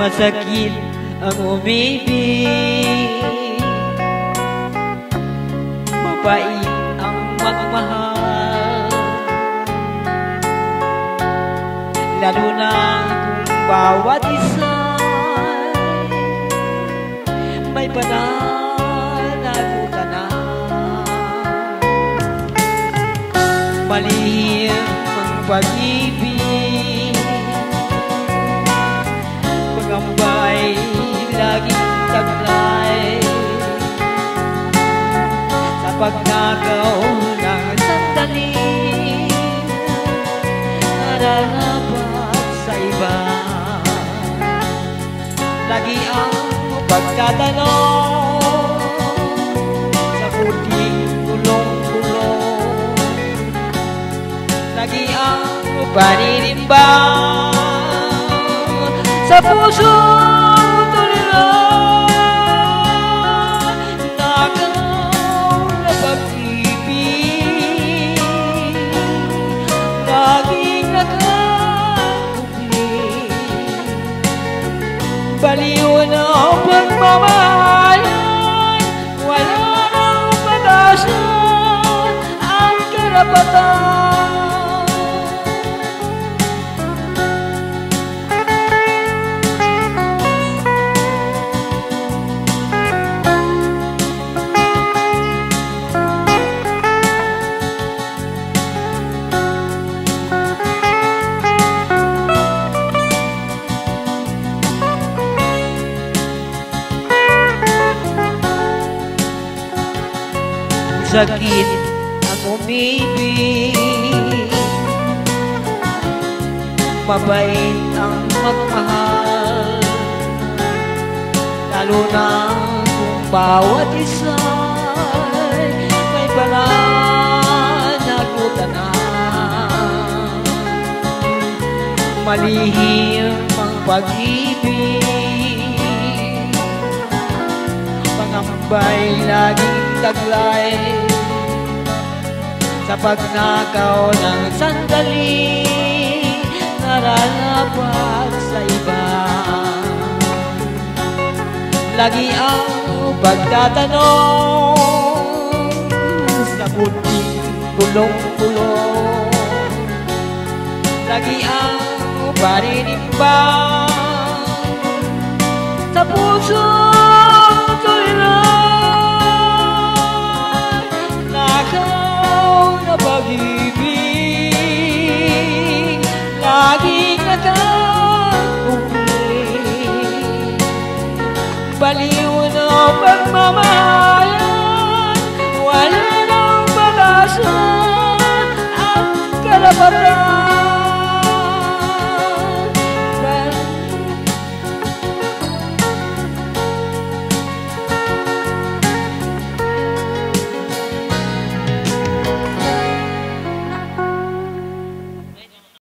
Masakit ang umibig, mabait ang magmahal, lalo na kung bawat isa may pananagutan na. Malihim ang pag-ibig, pagambay laging taglay, sa pagnakaw ng sandali, nararapat sa iba. Lagi ang pagtatanong sa puting kulong-kulong, lagi ang paninimba sa puso tulila. Nakaw na pag-ibig, laging nakakupli, baliw na ang pagmamahalan, wala nang patasan ang karapatan. Sakit ang umibig, mabait ang magmahal, lalo na kung bawat isa may pananagutan na. Malihim ang pag-ibig, pangambay laging taglay, sa pagnakaw ng sandali, nararapat sa iba. Lagi ang pagtatanong sa puting kulong-kulong, lagi ang paninimba sa puso tulila. Pag-ibig, laging nakakupli, baliw na pagmamahal.